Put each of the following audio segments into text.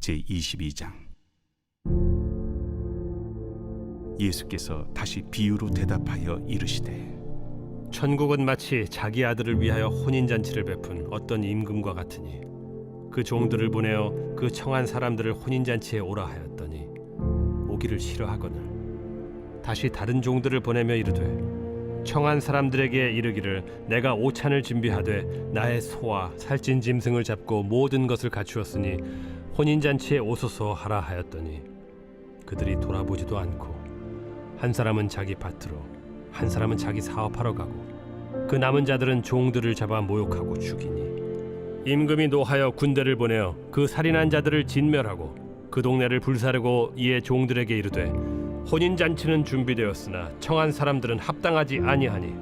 제22장. 예수께서 다시 비유로 대답하여 이르시되 천국은 마치 자기 아들을 위하여 혼인잔치를 베푼 어떤 임금과 같으니 그 종들을 보내어 그 청한 사람들을 혼인잔치에 오라 하였더니 오기를 싫어하거늘 다시 다른 종들을 보내며 이르되 청한 사람들에게 이르기를 내가 오찬을 준비하되 나의 소와 살찐 짐승을 잡고 모든 것을 갖추었으니 혼인잔치에 오소서 하라 하였더니 그들이 돌아보지도 않고 한 사람은 자기 밭으로 한 사람은 자기 사업하러 가고 그 남은 자들은 종들을 잡아 모욕하고 죽이니 임금이 노하여 군대를 보내어 그 살인한 자들을 진멸하고 그 동네를 불사르고 이에 종들에게 이르되 혼인잔치는 준비되었으나 청한 사람들은 합당하지 아니하니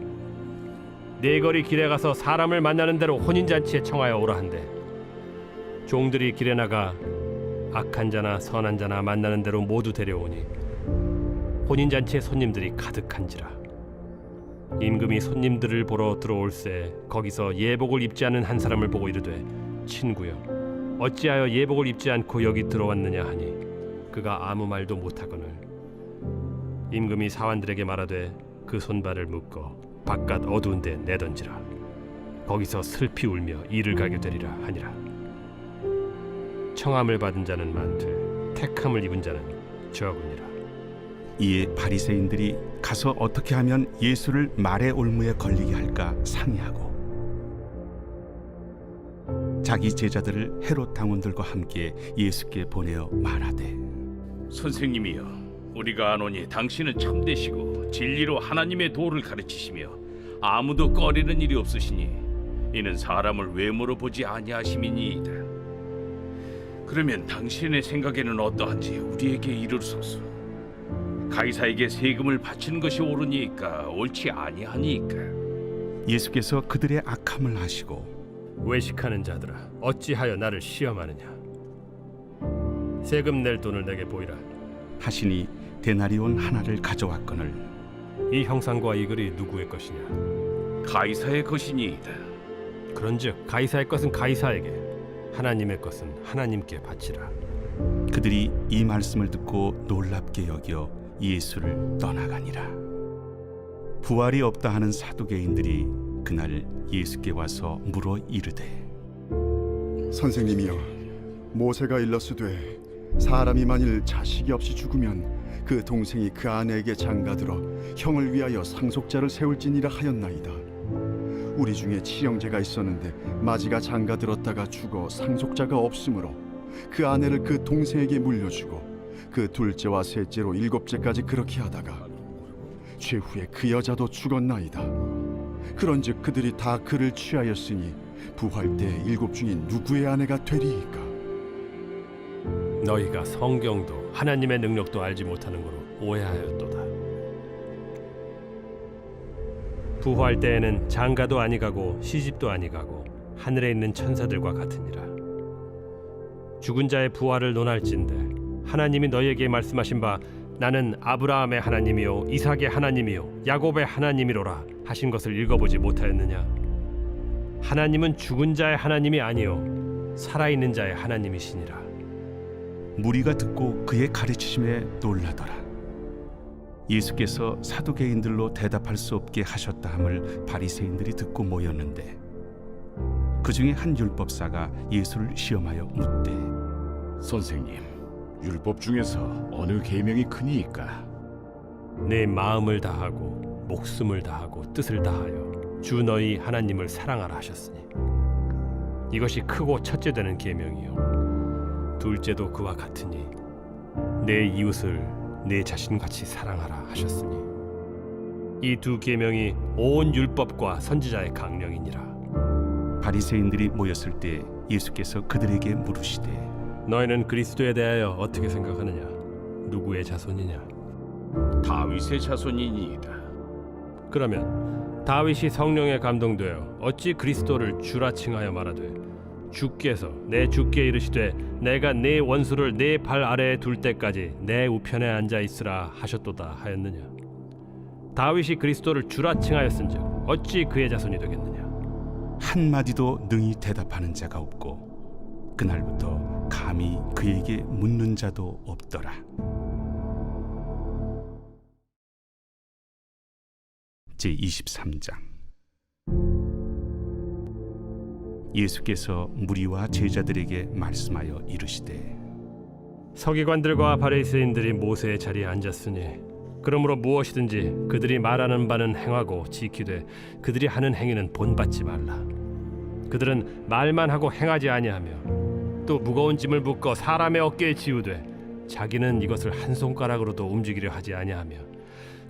네 거리 길에 가서 사람을 만나는 대로 혼인잔치에 청하여 오라 한대 종들이 길에 나가 악한 자나 선한 자나 만나는 대로 모두 데려오니 혼인잔치에 손님들이 가득한지라 임금이 손님들을 보러 들어올새 거기서 예복을 입지 않은 한 사람을 보고 이르되 친구여 어찌하여 예복을 입지 않고 여기 들어왔느냐 하니 그가 아무 말도 못하거늘 임금이 사환들에게 말하되 그 손발을 묶어 바깥 어두운 데 내던지라 거기서 슬피 울며 이를 가게 되리라 하니라. 청함을 받은 자는 많되 택함을 입은 자는 적으니라. 이에 바리새인들이 가서 어떻게 하면 예수를 말의 올무에 걸리게 할까 상의하고 자기 제자들을 헤롯 당원들과 함께 예수께 보내어 말하되 선생님이여 우리가 아노니 당신은 참되시고 진리로 하나님의 도를 가르치시며 아무도 꺼리는 일이 없으시니 이는 사람을 외모로 보지 아니하심이니이다. 그러면 당신의 생각에는 어떠한지 우리에게 이르소서. 가이사에게 세금을 바치는 것이 옳으니까 옳지 아니하니까. 예수께서 그들의 악함을 아시고 외식하는 자들아 어찌하여 나를 시험하느냐 세금 낼 돈을 내게 보이라. 하시니 데나리온 하나를 가져왔거늘 이 형상과 이 글이 누구의 것이냐 가이사의 것이니이다. 그런즉 가이사의 것은 가이사에게 하나님의 것은 하나님께 바치라. 그들이 이 말씀을 듣고 놀랍게 여겨 예수를 떠나가니라. 부활이 없다 하는 사두개인들이 그날 예수께 와서 물어 이르되 선생님이여 모세가 일렀으되 사람이 만일 자식이 없이 죽으면 그 동생이 그 아내에게 장가들어 형을 위하여 상속자를 세울지니라 하였나이다. 우리 중에 친형제가 있었는데 마지가 장가들었다가 죽어 상속자가 없으므로 그 아내를 그 동생에게 물려주고 그 둘째와 셋째로 일곱째까지 그렇게 하다가 최후에 그 여자도 죽었나이다. 그런즉 그들이 다 그를 취하였으니 부활 때 일곱 중에 누구의 아내가 되리이까? 너희가 성경도 하나님의 능력도 알지 못하는 거로 오해하였도다. 부활 때에는 장가도 아니가고 시집도 아니가고 하늘에 있는 천사들과 같으니라. 죽은 자의 부활을 논할진대 하나님이 너희에게 말씀하신 바 나는 아브라함의 하나님이요 이삭의 하나님이요 야곱의 하나님이로라 하신 것을 읽어보지 못하였느냐. 하나님은 죽은 자의 하나님이 아니요 살아있는 자의 하나님이시니라. 무리가 듣고 그의 가르치심에 놀라더라. 예수께서 사두개인들로 대답할 수 없게 하셨다 함을 바리새인들이 듣고 모였는데 그 중에 한 율법사가 예수를 시험하여 묻되 선생님, 율법 중에서 어느 계명이 크니이까? 내 마음을 다하고 목숨을 다하고 뜻을 다하여 주 너희 하나님을 사랑하라 하셨으니 이것이 크고 첫째 되는 계명이요 둘째도 그와 같으니 내 이웃을 내 자신같이 사랑하라 하셨으니 이 두 계명이 온 율법과 선지자의 강령이니라. 바리새인들이 모였을 때 예수께서 그들에게 물으시되 너희는 그리스도에 대하여 어떻게 생각하느냐? 누구의 자손이냐? 다윗의 자손이니이다. 그러면 다윗이 성령에 감동되어 어찌 그리스도를 주라 칭하여 말하되 주께서 내 주께 이르시되 내가 네 원수를 네 발 아래에 둘 때까지 내 우편에 앉아 있으라 하셨도다 하였느냐. 다윗이 그리스도를 주라 칭하였은즉 어찌 그의 자손이 되겠느냐. 한마디도 능히 대답하는 자가 없고 그날부터 감히 그에게 묻는 자도 없더라. 제23장. 예수께서 무리와 제자들에게 말씀하여 이르시되 서기관들과 바리새인들이 모세의 자리에 앉았으니 그러므로 무엇이든지 그들이 말하는 바는 행하고 지키되 그들이 하는 행위는 본받지 말라. 그들은 말만 하고 행하지 아니하며 또 무거운 짐을 묶어 사람의 어깨에 지우되 자기는 이것을 한 손가락으로도 움직이려 하지 아니하며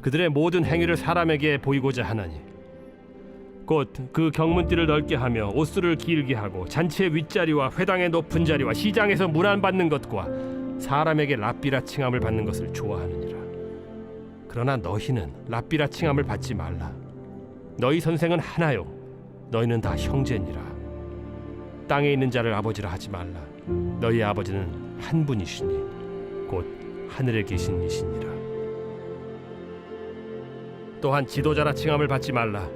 그들의 모든 행위를 사람에게 보이고자 하나니 곧 그 경문띠를 넓게 하며 옷수를 길게 하고 잔치의 윗자리와 회당의 높은 자리와 시장에서 문안 받는 것과 사람에게 랍비라 칭함을 받는 것을 좋아하느니라. 그러나 너희는 랍비라 칭함을 받지 말라. 너희 선생은 하나요 너희는 다 형제니라. 땅에 있는 자를 아버지라 하지 말라. 너희 아버지는 한 분이시니 곧 하늘에 계신 이시니라. 또한 지도자라 칭함을 받지 말라.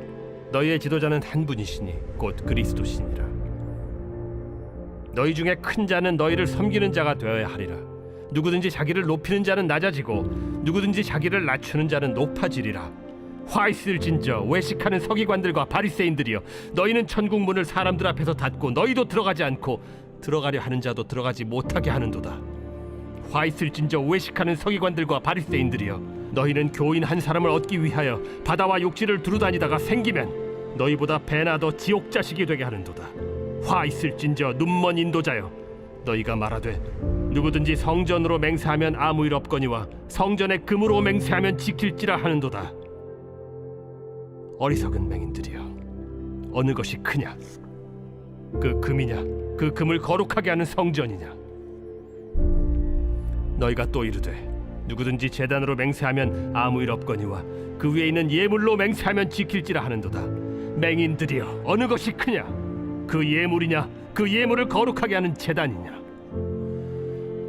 너희의 지도자는 한 분이시니 곧 그리스도시니라. 너희 중에 큰 자는 너희를 섬기는 자가 되어야 하리라. 누구든지 자기를 높이는 자는 낮아지고 누구든지 자기를 낮추는 자는 높아지리라. 화 있을진저 외식하는 서기관들과 바리새인들이여, 너희는 천국 문을 사람들 앞에서 닫고 너희도 들어가지 않고 들어가려 하는 자도 들어가지 못하게 하는도다. 화 있을진저 외식하는 서기관들과 바리새인들이여, 너희는 교인 한 사람을 얻기 위하여 바다와 욕지를 두루다니다가 생기면 너희보다 배나 더 지옥 자식이 되게 하는도다. 화 있을진저 눈먼 인도자여, 너희가 말하되 누구든지 성전으로 맹세하면 아무 일 없거니와 성전에 금으로 맹세하면 지킬지라 하는도다. 어리석은 맹인들이여, 어느 것이 크냐? 그 금이냐? 그 금을 거룩하게 하는 성전이냐? 너희가 또 이르되 누구든지 제단으로 맹세하면 아무 일 없거니와 그 위에 있는 예물로 맹세하면 지킬지라 하는도다. 맹인들이여, 어느 것이 크냐? 그 예물이냐? 그 예물을 거룩하게 하는 제단이냐?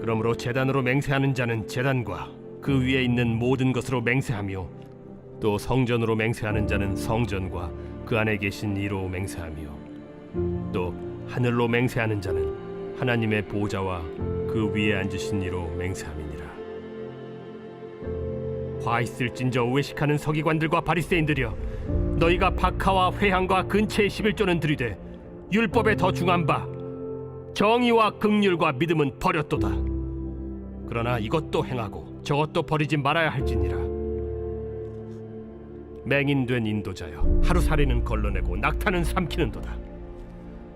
그러므로 제단으로 맹세하는 자는 제단과 그 위에 있는 모든 것으로 맹세하며 또 성전으로 맹세하는 자는 성전과 그 안에 계신 이로 맹세하며 또 하늘로 맹세하는 자는 하나님의 보좌와 그 위에 앉으신 이로 맹세함이니라. 화 있을진저 외식하는 서기관들과 바리새인들이여, 너희가 박하와 회향과 근체의 11조는 들이되 율법에 더 중한 바 정의와 긍휼과 믿음은 버렸도다. 그러나 이것도 행하고 저것도 버리지 말아야 할지니라. 맹인된 인도자여, 하루살이는 걸러내고 낙타는 삼키는도다.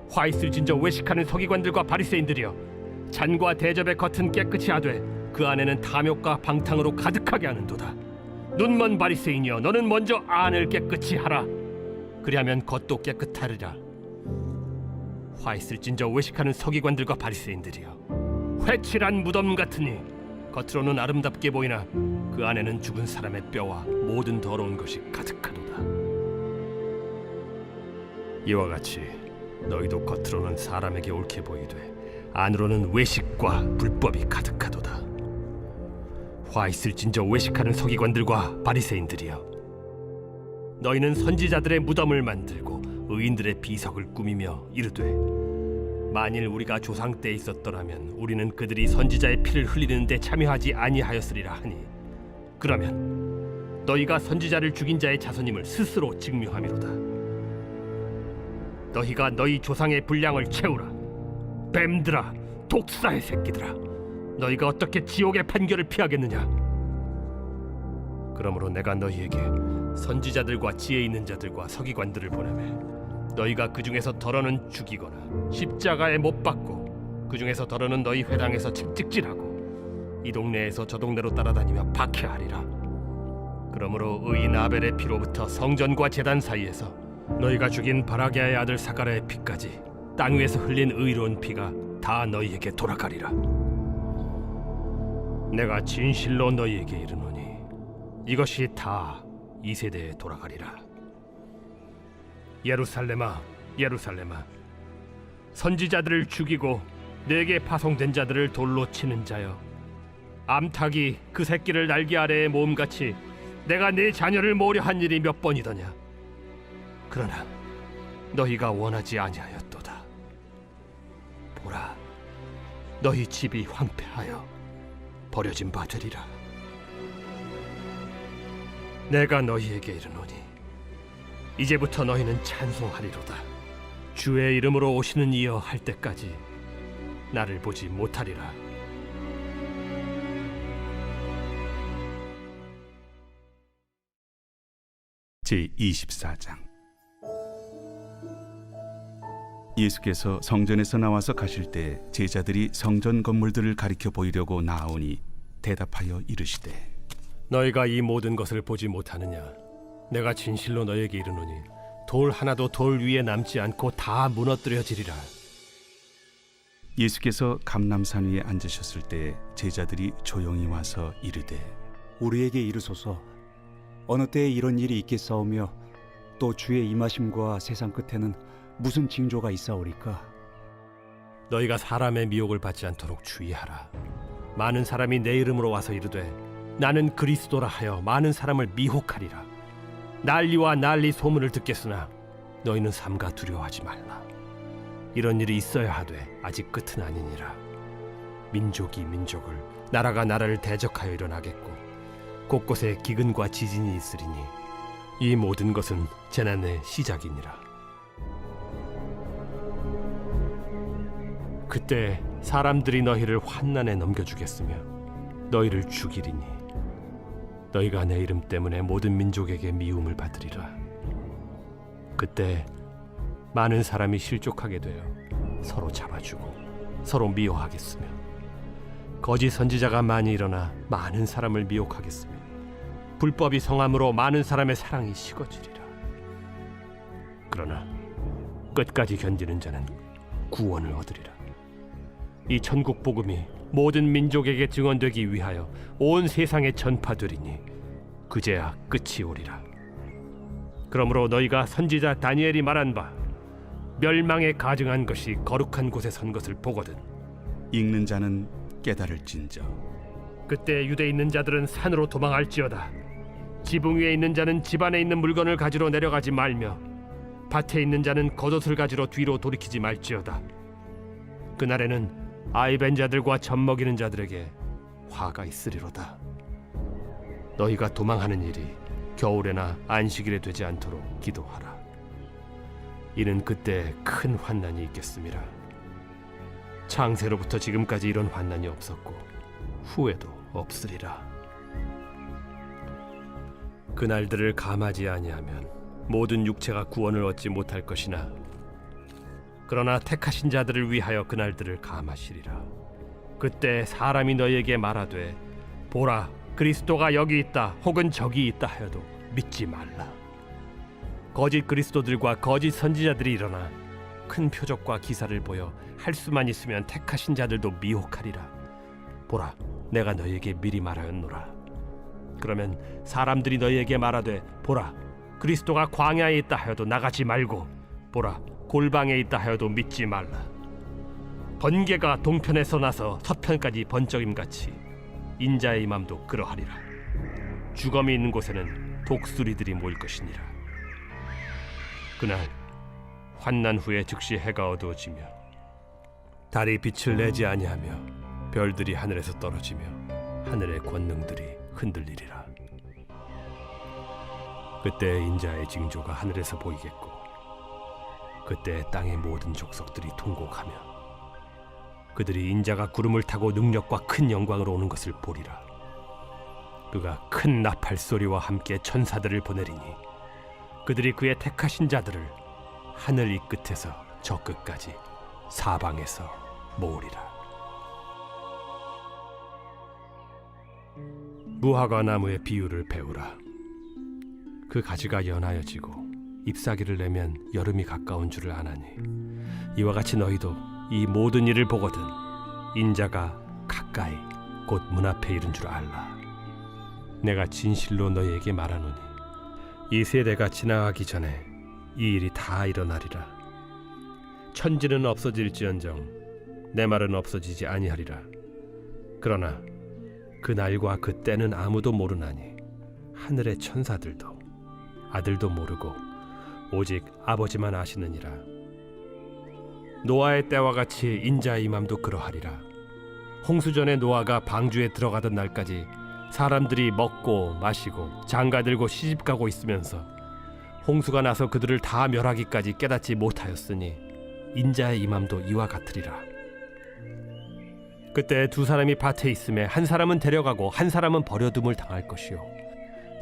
화 있을진저 외식하는 서기관들과 바리새인들이여, 잔과 대접의 겉은 깨끗이 하되 그 안에는 탐욕과 방탕으로 가득하게 하는도다. 눈먼 바리새인이여, 너는 먼저 안을 깨끗이 하라. 그리하면 겉도 깨끗하리라. 화 있을진저 외식하는 서기관들과 바리새인들이여, 회칠한 무덤 같으니 겉으로는 아름답게 보이나 그 안에는 죽은 사람의 뼈와 모든 더러운 것이 가득하도다. 이와 같이 너희도 겉으로는 사람에게 옳게 보이되 안으로는 외식과 불법이 가득하도다. 화 있을진저 외식하는 서기관들과 바리새인들이여, 너희는 선지자들의 무덤을 만들고 의인들의 비석을 꾸미며 이르되 만일 우리가 조상 때에 있었더라면 우리는 그들이 선지자의 피를 흘리는 데 참여하지 아니하였으리라 하니, 그러면 너희가 선지자를 죽인 자의 자손임을 스스로 증명함이로다. 너희가 너희 조상의 분량을 채우라. 뱀들아, 독사의 새끼들아, 너희가 어떻게 지옥의 판결을 피하겠느냐? 그러므로 내가 너희에게 선지자들과 지혜 있는 자들과 서기관들을 보내매 너희가 그 중에서 덜어는 죽이거나 십자가에 못 박고 그 중에서 덜어는 너희 회당에서 채찍질하고 이 동네에서 저 동네로 따라다니며 박해하리라. 그러므로 의인 아벨의 피로부터 성전과 제단 사이에서 너희가 죽인 바라게아의 아들 사가랴의 피까지 땅 위에서 흘린 의로운 피가 다 너희에게 돌아가리라. 내가 진실로 너희에게 이르노니 이것이 다 이 세대에 돌아가리라. 예루살렘아, 예루살렘아, 선지자들을 죽이고 내게 파송된 자들을 돌로 치는 자여, 암탉이 그 새끼를 날개 아래에 모음같이 내가 네 자녀를 모으려 한 일이 몇 번이더냐? 그러나 너희가 원하지 아니하였도다. 보라, 너희 집이 황폐하여 버려진 바 되리라. 내가 너희에게 이르노니 이제부터 너희는 찬송하리로다. 주의 이름으로 오시는 이여 할 때까지 나를 보지 못하리라. 제24장. 예수께서 성전에서 나와서 가실 때 제자들이 성전 건물들을 가리켜 보이려고 나아오니 대답하여 이르시되 너희가 이 모든 것을 보지 못하느냐? 내가 진실로 너희에게 이르노니 돌 하나도 돌 위에 남지 않고 다 무너뜨려지리라. 예수께서 감람산 위에 앉으셨을 때 제자들이 조용히 와서 이르되 우리에게 이르소서 어느 때에 이런 일이 있겠사오며 또 주의 임하심과 세상 끝에는 무슨 징조가 있사오리까? 너희가 사람의 미혹을 받지 않도록 주의하라. 많은 사람이 내 이름으로 와서 이르되 나는 그리스도라 하여 많은 사람을 미혹하리라. 난리와 난리 소문을 듣겠으나 너희는 삼가 두려워하지 말라. 이런 일이 있어야 하되 아직 끝은 아니니라. 민족이 민족을, 나라가 나라를 대적하여 일어나겠고 곳곳에 기근과 지진이 있으리니 이 모든 것은 재난의 시작이니라. 그때 사람들이 너희를 환난에 넘겨주겠으며 너희를 죽이리니 너희가 내 이름 때문에 모든 민족에게 미움을 받으리라. 그때 많은 사람이 실족하게 되어 서로 잡아주고 서로 미워하겠으며 거짓 선지자가 많이 일어나 많은 사람을 미혹하겠으며 불법이 성함으로 많은 사람의 사랑이 식어지리라. 그러나 끝까지 견디는 자는 구원을 얻으리라. 이 천국 복음이 모든 민족에게 증언되기 위하여 온 세상에 전파되리니 그제야 끝이 오리라. 그러므로 너희가 선지자 다니엘이 말한 바 멸망에 가증한 것이 거룩한 곳에 선 것을 보거든. 읽는 자는 깨달을진저. 그때 유대에 있는 자들은 산으로 도망할지어다. 지붕 위에 있는 자는 집 안에 있는 물건을 가지러 내려가지 말며 밭에 있는 자는 겉옷을 가지러 뒤로 돌이키지 말지어다. 그날에는 아이벤 자들과 젖먹이는 자들에게 화가 있으리로다. 너희가 도망하는 일이 겨울에나 안식일에 되지 않도록 기도하라. 이는 그때 큰 환난이 있겠음이라. 창세로부터 지금까지 이런 환난이 없었고 후에도 없으리라. 그날들을 감하지 아니하면 모든 육체가 구원을 얻지 못할 것이나 그러나 택하신 자들을 위하여 그날들을 감하시리라. 그때 사람이 너희에게 말하되 보라 그리스도가 여기 있다 혹은 저기 있다 하여도 믿지 말라. 거짓 그리스도들과 거짓 선지자들이 일어나 큰 표적과 기사를 보여 할 수만 있으면 택하신 자들도 미혹하리라. 보라 내가 너희에게 미리 말하였노라. 그러면 사람들이 너희에게 말하되 보라 그리스도가 광야에 있다 하여도 나가지 말고 보라 골방에 있다 하여도 믿지 말라. 번개가 동편에서 나서 서편까지 번쩍임같이 인자의 맘도 그러하리라. 주검이 있는 곳에는 독수리들이 모일 것이니라. 그날 환난 후에 즉시 해가 어두워지며 달이 빛을 내지 아니하며 별들이 하늘에서 떨어지며 하늘의 권능들이 흔들리리라. 그때 인자의 징조가 하늘에서 보이겠고 그때 땅의 모든 족속들이 통곡하며 그들이 인자가 구름을 타고 능력과 큰 영광으로 오는 것을 보리라. 그가 큰 나팔 소리와 함께 천사들을 보내리니 그들이 그의 택하신 자들을 하늘 이 끝에서 저 끝까지 사방에서 모으리라. 무화과 나무의 비유를 배우라. 그 가지가 연하여지고 잎사귀를 내면 여름이 가까운 줄을 아나니 이와 같이 너희도 이 모든 일을 보거든 인자가 가까이 곧 문 앞에 이른 줄 알라. 내가 진실로 너희에게 말하노니 이 세대가 지나가기 전에 이 일이 다 일어나리라. 천지는 없어질지언정 내 말은 없어지지 아니하리라. 그러나 그 날과 그 때는 아무도 모르나니 하늘의 천사들도 아들도 모르고 오직 아버지만 아시느니라. 노아의 때와 같이 인자의 임함도 그러하리라. 홍수전에 노아가 방주에 들어가던 날까지 사람들이 먹고 마시고 장가들고 시집가고 있으면서 홍수가 나서 그들을 다 멸하기까지 깨닫지 못하였으니 인자의 임함도 이와 같으리라. 그때 두 사람이 밭에 있음에 한 사람은 데려가고 한 사람은 버려둠을 당할 것이요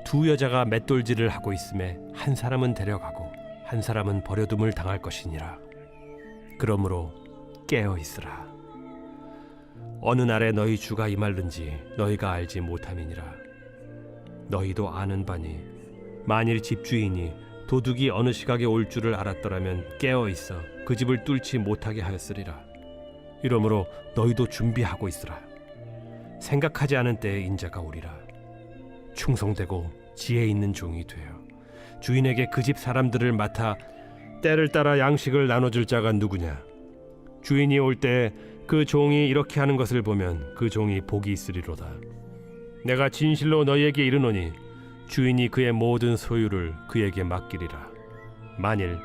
두 여자가 맷돌질을 하고 있음에 한 사람은 데려가고 한 사람은 버려둠을 당할 것이니라. 그러므로 깨어 있으라. 어느 날에 너희 주가 임할는지 너희가 알지 못함이니라. 너희도 아는 바니 만일 집주인이 도둑이 어느 시각에 올 줄을 알았더라면 깨어 있어 그 집을 뚫지 못하게 하였으리라. 이러므로 너희도 준비하고 있으라. 생각하지 않은 때에 인자가 오리라. 충성되고 지혜 있는 종이 되어 주인에게 그 집 사람들을 맡아 때를 따라 양식을 나눠줄 자가 누구냐? 주인이 올 때 그 종이 이렇게 하는 것을 보면 그 종이 복이 있으리로다. 내가 진실로 너희에게 이르노니 주인이 그의 모든 소유를 그에게 맡기리라. 만일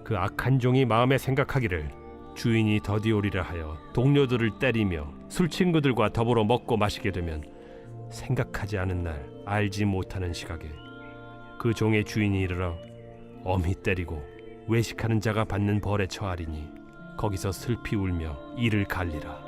그 악한 종이 마음에 생각하기를 주인이 더디 오리라 하여 동료들을 때리며 술 친구들과 더불어 먹고 마시게 되면 생각하지 않은 날 알지 못하는 시각에 그 종의 주인이 이르러 엄히 때리고 외식하는 자가 받는 벌에 처하리니 거기서 슬피 울며 이를 갈리라.